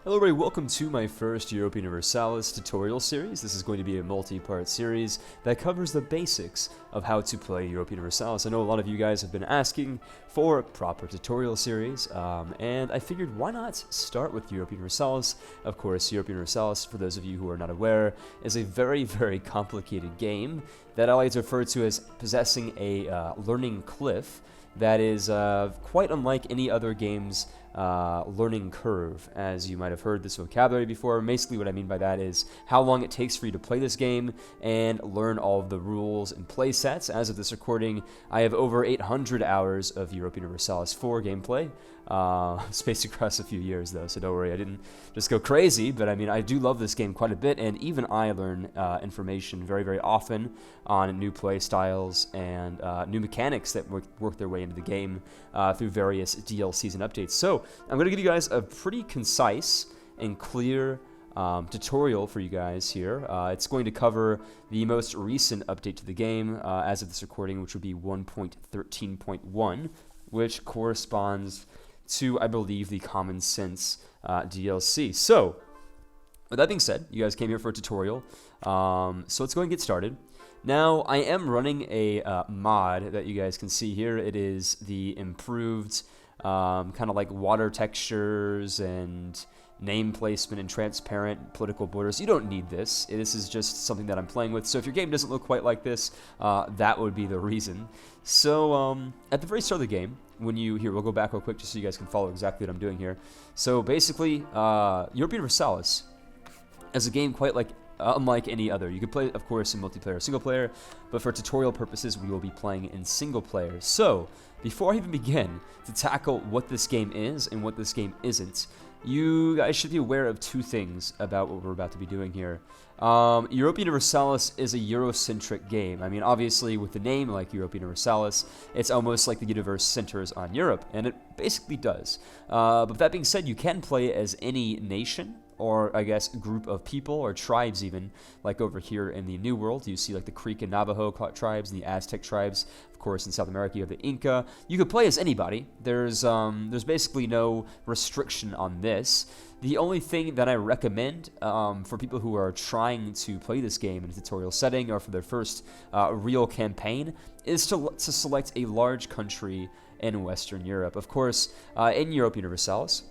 Hello everybody, welcome to my first Europa Universalis tutorial series. This is going to be a multi-part series that covers the basics of how to play Europa Universalis. I know a lot of you guys have been asking for a proper tutorial series, and I figured why not start with Europa Universalis. Of course, Europa Universalis, for those of you who are not aware, is a very, very complicated game that I like to refer to as possessing a learning cliff that is quite unlike any other game's learning curve. As you might have heard this vocabulary before, basically what I mean by that is how long it takes for you to play this game and learn all of the rules and play sets. As of this recording, I have over 800 hours of Europa Universalis IV gameplay, spaced across a few years though, so don't worry, I didn't just go crazy, but I mean, I do love this game quite a bit, and even I learn information very, very often on new play styles and new mechanics that work their way into the game through various DLCs and updates. So I'm going to give you guys a pretty concise and clear tutorial for you guys here. It's going to cover the most recent update to the game as of this recording, which would be 1.13.1, which corresponds to, I believe, the Common Sense DLC. So, with that being said, you guys came here for a tutorial, so let's go and get started. Now, I am running a mod that you guys can see here. It is the improved kind of like water textures and name placement and transparent political borders. You don't need this. This is just something that I'm playing with. So if your game doesn't look quite like this, that would be the reason. So at the very start of the game, when you, here, we'll go back real quick just so you guys can follow exactly what I'm doing here. So basically, Europa Universalis is a game quite like unlike any other. You can play, of course, in multiplayer or single player, but for tutorial purposes, we will be playing in single player. So, before I even begin to tackle what this game is and what this game isn't, you guys should be aware of two things about what we're about to be doing here. Europa Universalis is a Eurocentric game. I mean, obviously, with the name like Europa Universalis, it's almost like the universe centers on Europe, and it basically does. But with that being said, you can play as any nation, or I guess group of people or tribes even, like over here in the New World. You see like the Creek and Navajo tribes and the Aztec tribes. Of course, in South America, you have the Inca. You could play as anybody. There's basically no restriction on this. The only thing that I recommend for people who are trying to play this game in a tutorial setting or for their first real campaign is to select a large country in Western Europe. Of course, in Europa Universalis,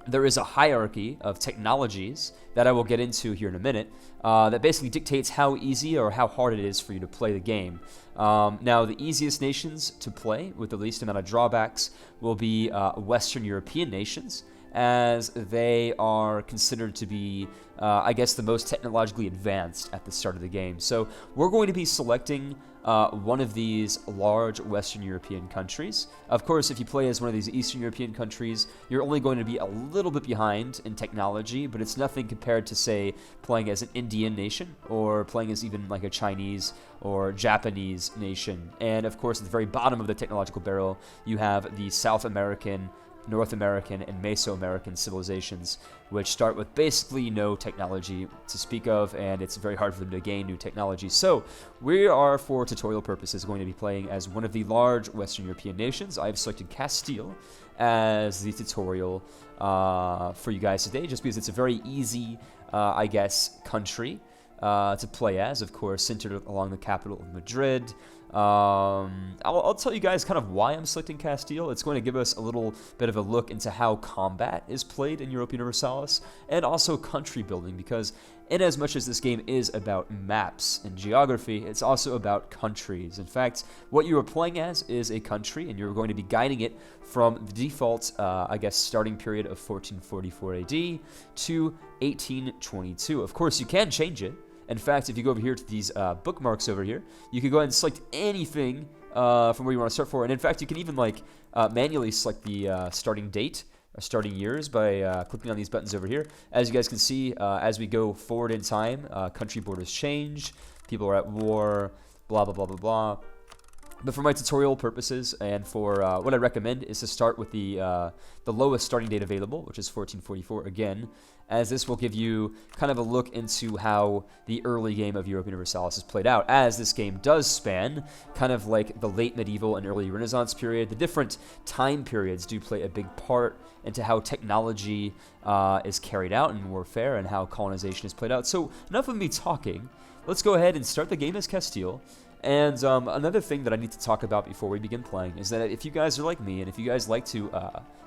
there is a hierarchy of technologies that I will get into here in a minute that basically dictates how easy or how hard it is for you to play the game. Now, the easiest nations to play with the least amount of drawbacks will be Western European nations, as they are considered to be, I guess, the most technologically advanced at the start of the game. So we're going to be selecting one of these large Western European countries. Of course, if you play as one of these Eastern European countries, you're only going to be a little bit behind in technology, but it's nothing compared to, say, playing as an Indian nation or playing as even like a Chinese or Japanese nation. And of course, at the very bottom of the technological barrel, you have the South American, North American, and Mesoamerican civilizations, which start with basically no technology to speak of, and it's very hard for them to gain new technology. So we are, for tutorial purposes, going to be playing as one of the large Western European nations. I've selected Castile as the tutorial for you guys today, just because it's a very easy, I guess, country to play as, of course, centered along the capital of Madrid. I'll tell you guys kind of why I'm selecting Castile. It's going to give us a little bit of a look into how combat is played in Europa Universalis, and also country building, because in as much as this game is about maps and geography, it's also about countries. In fact, what you are playing as is a country, and you're going to be guiding it from the default, I guess, starting period of 1444 AD to 1822. Of course, you can change it. In fact, if you go over here to these bookmarks over here, you can go ahead and select anything from where you want to start for. And in fact, you can even like manually select the starting date or starting years by clicking on these buttons over here. As you guys can see, as we go forward in time, country borders change, people are at war, blah, blah, blah, blah, blah. But for my tutorial purposes and for what I recommend is to start with the lowest starting date available, which is 1444 again, as this will give you kind of a look into how the early game of Europa Universalis is played out, as this game does span kind of like the late medieval and early Renaissance period. The different time periods do play a big part into how technology is carried out in warfare and how colonization is played out. So enough of me talking. Let's go ahead and start the game as Castile. And another thing that I need to talk about before we begin playing is that if you guys are like me, and if you guys like to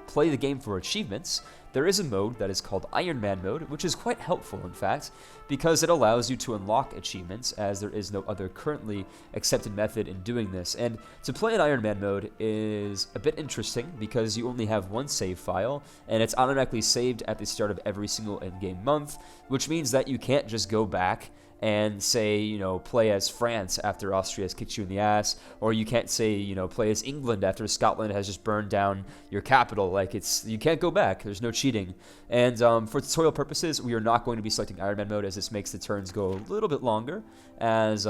play the game for achievements, there is a mode that is called Iron Man mode, which is quite helpful, in fact, because it allows you to unlock achievements, as there is no other currently accepted method in doing this. And to play in Iron Man mode is a bit interesting, because you only have one save file, and it's automatically saved at the start of every single in-game month, which means that you can't just go back and say, you know, play as France after Austria has kicked you in the ass, or you can't say, you know, play as England after Scotland has just burned down your capital. Like, you can't go back. There's no cheating. And for tutorial purposes, we are not going to be selecting Iron Man mode, as this makes the turns go a little bit longer, as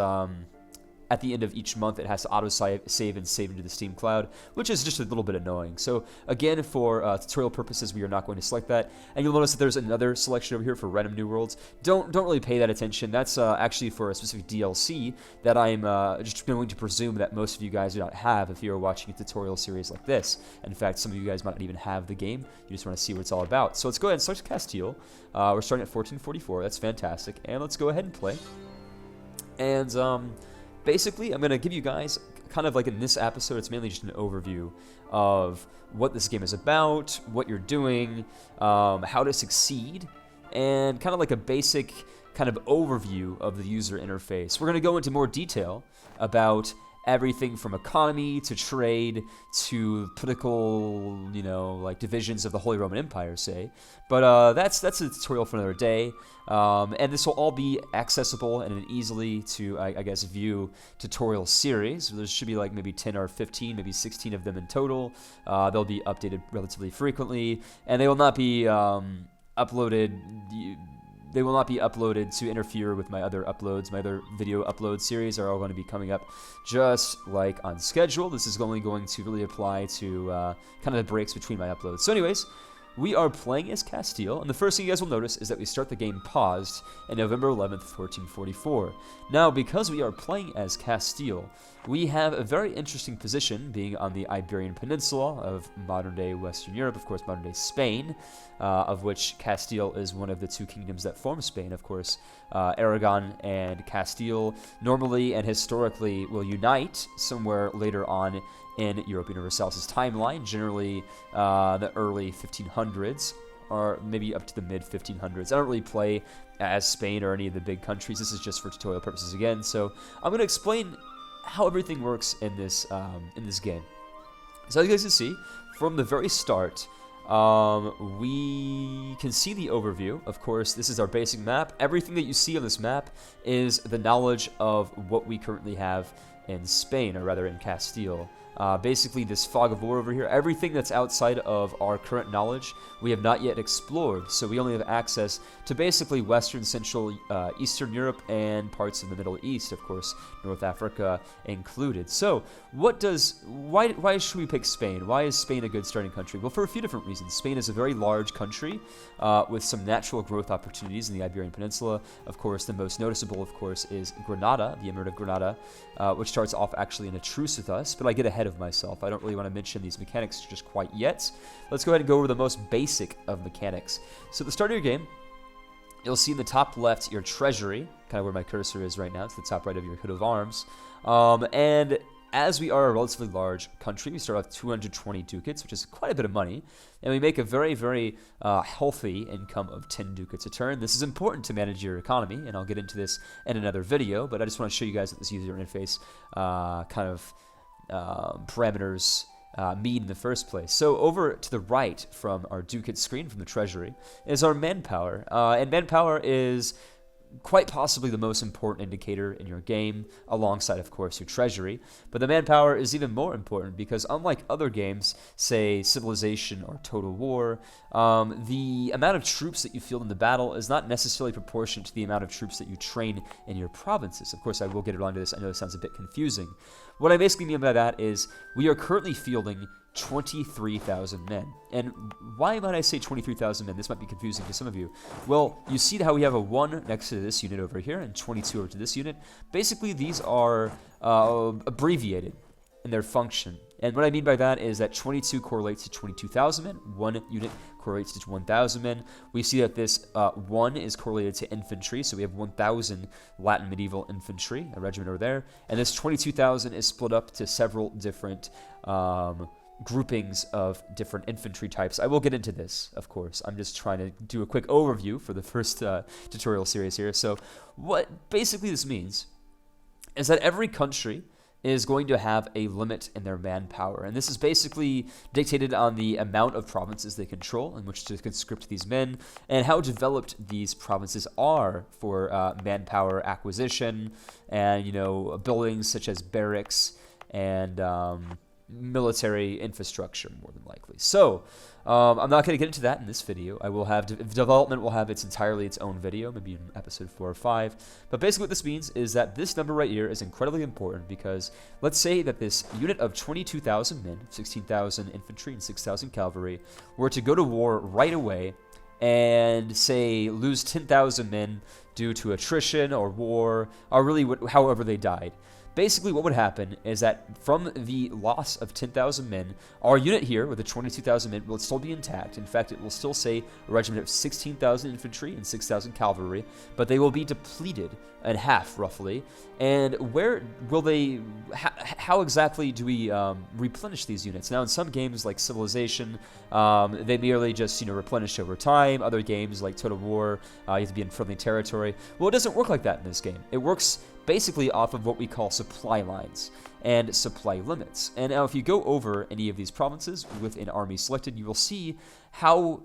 at the end of each month, it has to auto-save and save into the Steam cloud, which is just a little bit annoying. So again, for tutorial purposes, we are not going to select that. And you'll notice that there's another selection over here for Random New Worlds. Don't really pay that attention. That's actually for a specific DLC that I'm just going to presume that most of you guys do not have if you're watching a tutorial series like this. In fact, some of you guys might not even have the game. You just want to see what it's all about. So let's go ahead and start Castile. We're starting at 1444. That's fantastic. And let's go ahead and play. And basically, I'm going to give you guys, kind of like in this episode, it's mainly just an overview of what this game is about, what you're doing, how to succeed, and kind of like a basic kind of overview of the user interface. We're going to go into more detail about everything from economy to trade to political, you know, like divisions of the Holy Roman Empire, say. But that's a tutorial for another day. And this will all be accessible in an easily to, I guess, view tutorial series. There should be like maybe 10 or 15, maybe 16 of them in total. They'll be updated relatively frequently, and they will not be uploaded. They will not be uploaded to interfere with my other uploads. My other video upload series are all going to be coming up just like on schedule. This is only going to really apply to kind of the breaks between my uploads. So anyways, we are playing as Castile, and the first thing you guys will notice is that we start the game paused on November 11th, 1444. Now, because we are playing as Castile, we have a very interesting position being on the Iberian Peninsula of modern-day Western Europe, of course, modern-day Spain, of which Castile is one of the two kingdoms that form Spain, of course. Aragon and Castile normally and historically will unite somewhere later on in Europa Universalis' timeline, generally the early 1500s, or maybe up to the mid-1500s. I don't really play as Spain or any of the big countries. This is just for tutorial purposes again. So I'm going to explain how everything works in this game. So as you guys can see, from the very start, we can see the overview. Of course, this is our basic map. Everything that you see on this map is the knowledge of what we currently have in Spain, or rather in Castile. Basically, this fog of war over here, everything that's outside of our current knowledge, we have not yet explored. So we only have access to basically Western, Central, Eastern Europe, and parts of the Middle East, of course, North Africa included. So why should we pick Spain? Why is Spain a good starting country? Well, for a few different reasons. Spain is a very large country with some natural growth opportunities in the Iberian Peninsula. Of course, the most noticeable, of course, is Granada, the Emirate of Granada, which starts off actually in a truce with us, but I get ahead of myself. I don't really want to mention these mechanics just quite yet. Let's go ahead and go over the most basic of mechanics. So at the start of your game, you'll see in the top left your treasury, kind of where my cursor is right now. It's the top right of your coat of arms. And as we are a relatively large country, we start off with 220 ducats, which is quite a bit of money, and we make a very, very healthy income of 10 ducats a turn. This is important to manage your economy, and I'll get into this in another video, but I just want to show you guys what this user interface kind of parameters mean in the first place. So over to the right from our ducat screen from the treasury is our manpower, and manpower is quite possibly the most important indicator in your game, alongside, of course, your treasury. But the manpower is even more important because unlike other games, say Civilization or Total War, the amount of troops that you field in the battle is not necessarily proportionate to the amount of troops that you train in your provinces. Of course, I will get around to this. I know this sounds a bit confusing. What I basically mean by that is we are currently fielding 23,000 men. And why might I say 23,000 men? This might be confusing to some of you. Well, you see how we have a 1 next to this unit over here and 22 over to this unit. Basically, these are abbreviated in their function. And what I mean by that is that 22 correlates to 22,000 men. 1 unit correlates to 1,000 men. We see that this 1 is correlated to infantry, so we have 1,000 Latin medieval infantry, a regiment over there. And this 22,000 is split up to several different groupings of different infantry types. I will get into this, of course. I'm just trying to do a quick overview for the first tutorial series here. So what basically this means is that every country is going to have a limit in their manpower. And this is basically dictated on the amount of provinces they control in which to conscript these men and how developed these provinces are for manpower acquisition and, you know, buildings such as barracks and military infrastructure, more than likely. So I'm not going to get into that in this video. I will have development will have entirely its own video, maybe in episode 4 or 5. But basically what this means is that this number right here is incredibly important because let's say that this unit of 22,000 men, 16,000 infantry and 6,000 cavalry were to go to war right away and say lose 10,000 men due to attrition or war or really however they died. Basically, what would happen is that from the loss of 10,000 men, our unit here with the 22,000 men will still be intact. In fact, it will still say a regiment of 16,000 infantry and 6,000 cavalry, but they will be depleted in half, roughly. And where will they, how exactly do we replenish these units? Now, in some games like Civilization, they merely just, replenish over time. Other games like Total War, you have to be in friendly territory. Well, it doesn't work like that in this game. It works basically off of what we call supply lines and supply limits. And now if you go over any of these provinces with an army selected, you will see how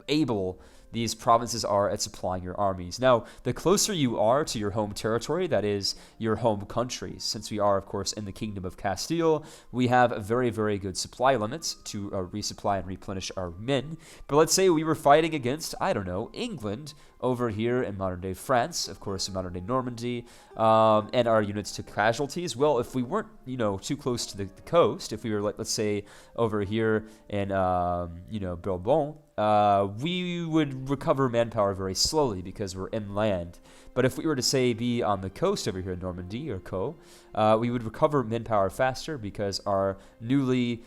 able these provinces are at supplying your armies. Now, the closer you are to your home territory, that is your home country, since we are, of course, in the Kingdom of Castile, we have very, very good supply limits to resupply and replenish our men. But let's say we were fighting against, I don't know, England over here in modern-day France, of course, in modern-day Normandy, and our units took casualties. Well, if we weren't, too close to the coast, if we were, let's say, over here in, Bourbon, we would recover manpower very slowly because we're inland. But if we were to, say, be on the coast over here in Normandy or Co., we would recover manpower faster because our newly,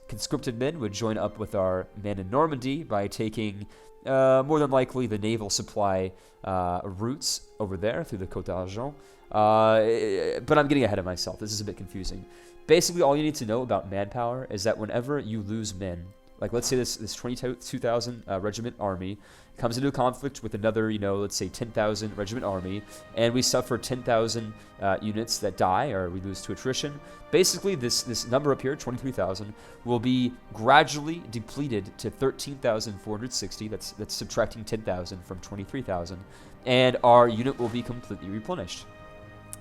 conscripted men would join up with our men in Normandy by taking more than likely the naval supply routes over there through the Côte d'Argent. But I'm getting ahead of myself. This is a bit confusing. Basically, all you need to know about manpower is that whenever you lose men, like let's say this 22,000 regiment army comes into a conflict with another, let's say 10,000 regiment army, and we suffer 10,000 units that die or we lose to attrition. Basically, this number up here, 23,000, will be gradually depleted to 13,460. That's subtracting 10,000 from 23,000, and our unit will be completely replenished.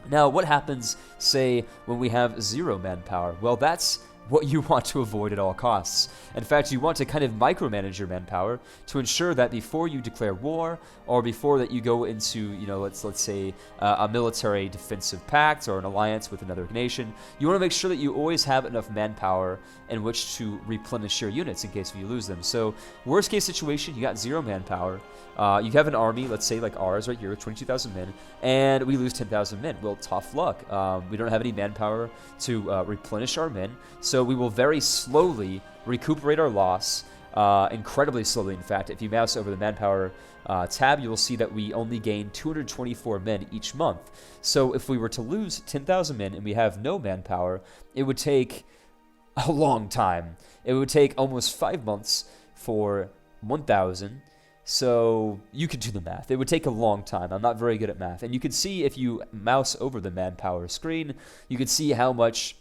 Now, what happens, say, when we have 0 manpower? Well, that's what you want to avoid at all costs. In fact, you want to kind of micromanage your manpower to ensure that before you declare war or before that you go into, let's say a military defensive pact or an alliance with another nation, you want to make sure that you always have enough manpower in which to replenish your units in case you lose them. So worst case situation, you got 0 manpower. You have an army, let's say like ours right here with 22,000 men, and we lose 10,000 men. Well, tough luck. We don't have any manpower to replenish our men, so we will very slowly recuperate our loss, incredibly slowly, in fact. If you mouse over the manpower tab, you will see that we only gain 224 men each month. So if we were to lose 10,000 men and we have no manpower, it would take a long time. It would take almost 5 months for 1,000. So you could do the math. It would take a long time. I'm not very good at math. And you can see if you mouse over the manpower screen, you can see how much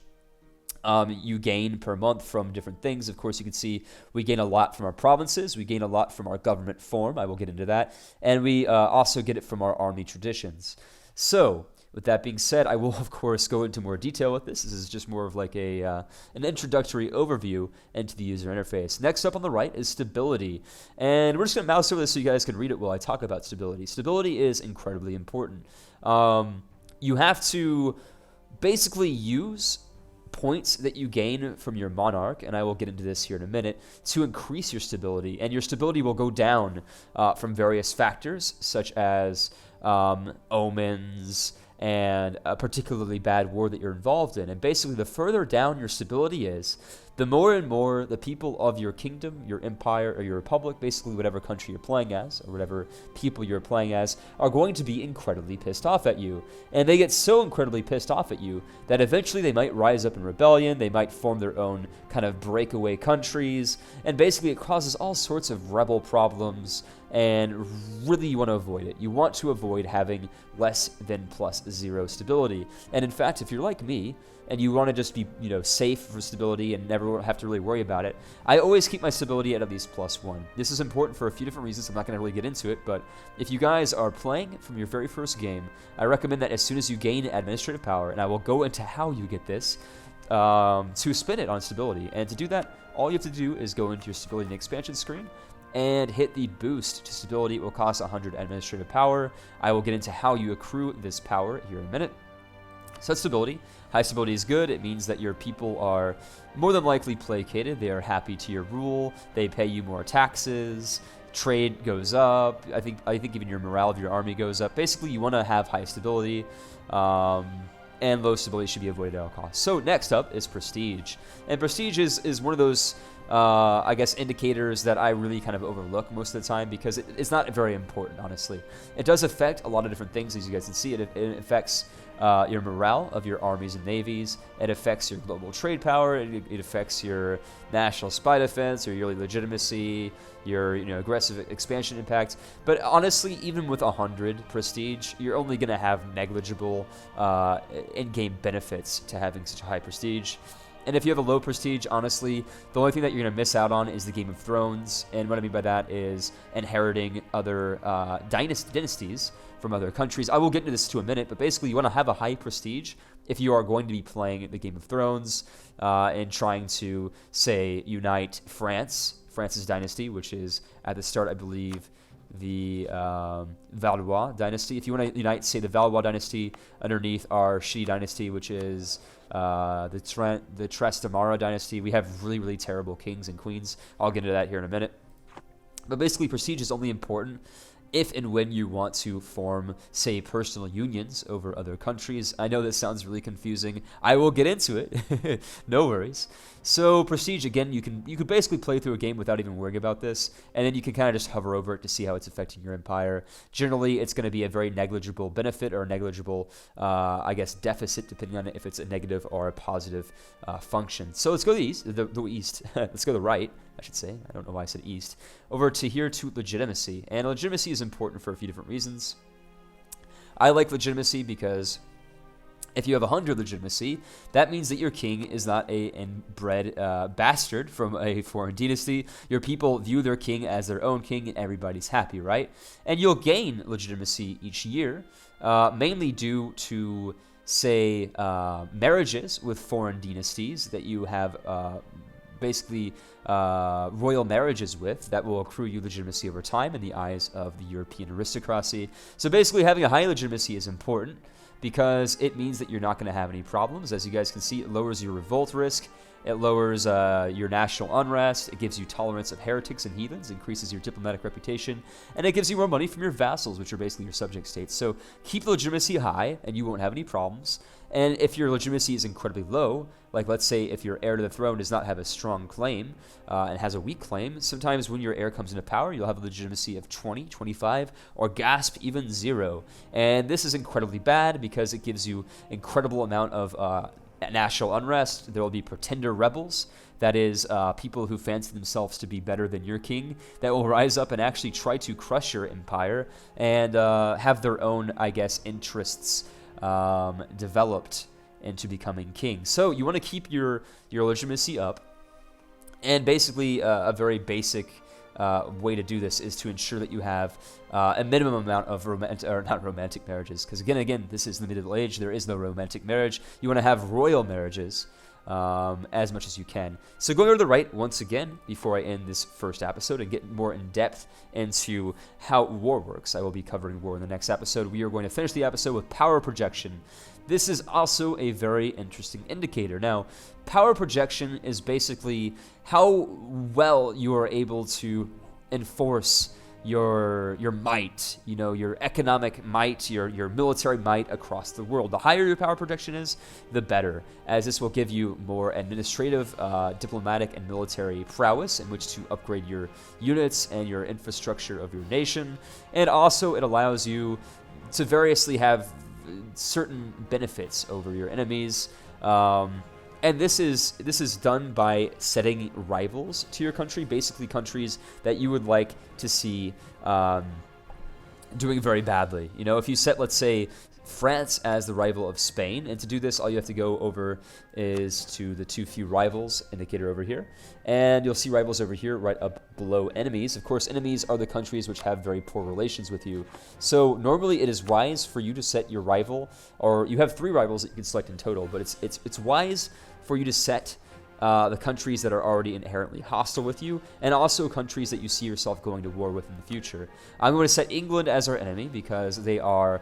you gain per month from different things. Of course, you can see we gain a lot from our provinces. We gain a lot from our government form. I will get into that. And we also get it from our army traditions. So, with that being said, I will, of course, go into more detail with this. This is just more of like an introductory overview into the user interface. Next up on the right is stability. And we're just going to mouse over this so you guys can read it while I talk about stability. Stability is incredibly important. You have to basically use points that you gain from your monarch, and I will get into this here in a minute, to increase your stability. And your stability will go down from various factors, such as omens, and a particularly bad war that you're involved in. And basically, the further down your stability is, the more and more the people of your kingdom, your empire, or your republic, basically whatever country you're playing as, or whatever people you're playing as, are going to be incredibly pissed off at you. And they get so incredibly pissed off at you that eventually they might rise up in rebellion, they might form their own kind of breakaway countries, and basically it causes all sorts of rebel problems, and really you want to avoid it. You want to avoid having less than +0 stability. And in fact, if you're like me, and you want to just be, safe for stability and never have to really worry about it, I always keep my stability at least +1. This is important for a few different reasons. I'm not going to really get into it, but if you guys are playing from your very first game, I recommend that as soon as you gain administrative power, and I will go into how you get this, to spin it on stability. And to do that, all you have to do is go into your stability and expansion screen and hit the boost to stability. It will cost 100 administrative power. I will get into how you accrue this power here in a minute. So that's stability. High stability is good. It means that your people are more than likely placated. They are happy to your rule. They pay you more taxes. Trade goes up. I think even your morale of your army goes up. Basically, you want to have high stability, and low stability should be avoided at all costs. So next up is prestige. And prestige is one of those, I guess, indicators that I really kind of overlook most of the time because it's not very important, honestly. It does affect a lot of different things, as you guys can see. It affects your morale of your armies and navies. It affects your global trade power. It affects your national spy defense, your yearly legitimacy, your aggressive expansion impact. But honestly, even with 100 prestige, you're only going to have negligible in-game benefits to having such a high prestige. And if you have a low prestige, honestly, the only thing that you're going to miss out on is the Game of Thrones. And what I mean by that is inheriting other dynasties from other countries. I will get into this in a minute, but basically you want to have a high prestige if you are going to be playing the Game of Thrones and trying to, say, unite France's dynasty, which is at the start, I believe, the Valois dynasty. If you want to unite, say, the Valois dynasty underneath our Shi dynasty, which is the Trastamara dynasty, we have really, really terrible kings and queens. I'll get into that here in a minute. But basically, prestige is only important if and when you want to form, say, personal unions over other countries. I know this sounds really confusing. I will get into it. No worries. So prestige, again, you could basically play through a game without even worrying about this, and then you can kind of just hover over it to see how it's affecting your empire. Generally, it's going to be a very negligible benefit or a negligible, I guess, deficit, depending on if it's a negative or a positive function. So let's go to the east. Let's go to the right, I should say. I don't know why I said east. Over to here to legitimacy. And legitimacy is important for a few different reasons. I like legitimacy because if you have 100 legitimacy, that means that your king is not a inbred bastard from a foreign dynasty. Your people view their king as their own king, and everybody's happy, right? And you'll gain legitimacy each year, mainly due to, say, marriages with foreign dynasties that you have basically royal marriages with that will accrue you legitimacy over time in the eyes of the European aristocracy. So basically, having a high legitimacy is important because it means that you're not going to have any problems. As you guys can see, it lowers your revolt risk, it lowers your national unrest, it gives you tolerance of heretics and heathens, increases your diplomatic reputation, and it gives you more money from your vassals, which are basically your subject states. So keep the legitimacy high, and you won't have any problems. And if your legitimacy is incredibly low, like let's say if your heir to the throne does not have a strong claim and has a weak claim, sometimes when your heir comes into power, you'll have a legitimacy of 20, 25, or gasp, even 0. And this is incredibly bad because it gives you incredible amount of national unrest. There will be pretender rebels, that is, people who fancy themselves to be better than your king, that will rise up and actually try to crush your empire and have their own, I guess, interests developed into becoming king. So you want to keep your legitimacy up, and basically a very basic way to do this is to ensure that you have a minimum amount of not romantic marriages, because again, this is the Middle Age. There is no romantic marriage. You want to have royal marriages as much as you can. So going over to the right once again, before I end this first episode and get more in depth into how war works. I will be covering war in the next episode. We are going to finish the episode with power projection. This is also a very interesting indicator. Now, power projection is basically how well you are able to enforce your might, your economic might, your military might across the world. The higher your power projection is, the better, as this will give you more administrative, diplomatic, and military prowess in which to upgrade your units and your infrastructure of your nation. And also it allows you to variously have certain benefits over your enemies. And this is done by setting rivals to your country, basically countries that you would like to see doing very badly. If you set, let's say, France as the rival of Spain, and to do this, all you have to go over is to the too few rivals indicator over here, and you'll see rivals over here right up below enemies. Of course, enemies are the countries which have very poor relations with you. So normally it is wise for you to set your rival, or you have 3 rivals that you can select in total, but it's wise for you to set the countries that are already inherently hostile with you, and also countries that you see yourself going to war with in the future. I'm going to set England as our enemy because they are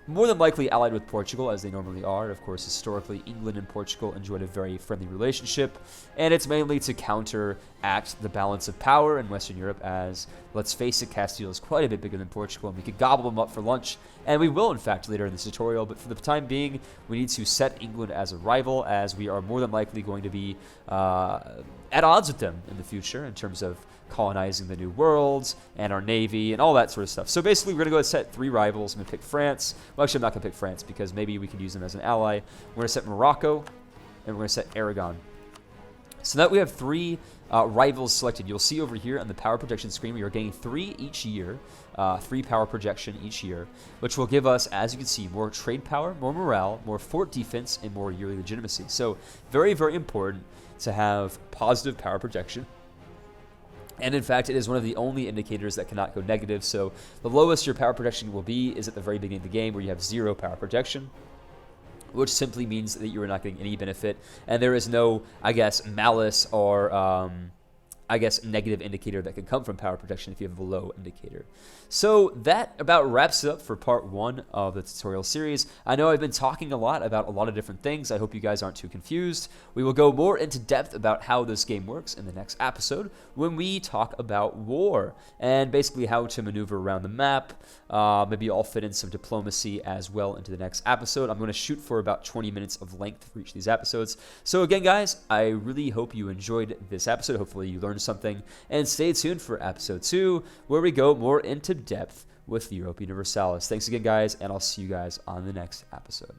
more than likely allied with Portugal, as they normally are. Of course, historically, England and Portugal enjoyed a very friendly relationship, and it's mainly to counteract the balance of power in Western Europe, as, let's face it, Castile is quite a bit bigger than Portugal, and we could gobble them up for lunch, and we will, in fact, later in this tutorial, but for the time being, we need to set England as a rival, as we are more than likely going to be at odds with them in the future in terms of colonizing the new worlds and our navy and all that sort of stuff. So basically, we're going to go and set 3 rivals. I'm going to pick France. Well, actually, I'm not going to pick France because maybe we could use them as an ally. We're going to set Morocco, and we're going to set Aragon. So now that we have 3 rivals selected, you'll see over here on the power projection screen, we are getting 3 each year, 3 power projection each year, which will give us, as you can see, more trade power, more morale, more fort defense, and more yearly legitimacy. So very, very important to have positive power projection. And in fact, it is one of the only indicators that cannot go negative. So the lowest your power projection will be is at the very beginning of the game, where you have 0 power projection, which simply means that you are not getting any benefit. And there is no, malice or, negative indicator that could come from power projection if you have a low indicator. So that about wraps it up for part 1 of the tutorial series. I know I've been talking a lot about a lot of different things. I hope you guys aren't too confused. We will go more into depth about how this game works in the next episode when we talk about war and basically how to maneuver around the map. Maybe I'll fit in some diplomacy as well into the next episode. I'm going to shoot for about 20 minutes of length for each of these episodes. So again, guys, I really hope you enjoyed this episode. Hopefully you learned something, and stay tuned for episode 2, where we go more into depth with Europa Universalis. Thanks again, guys, and I'll see you guys on the next episode.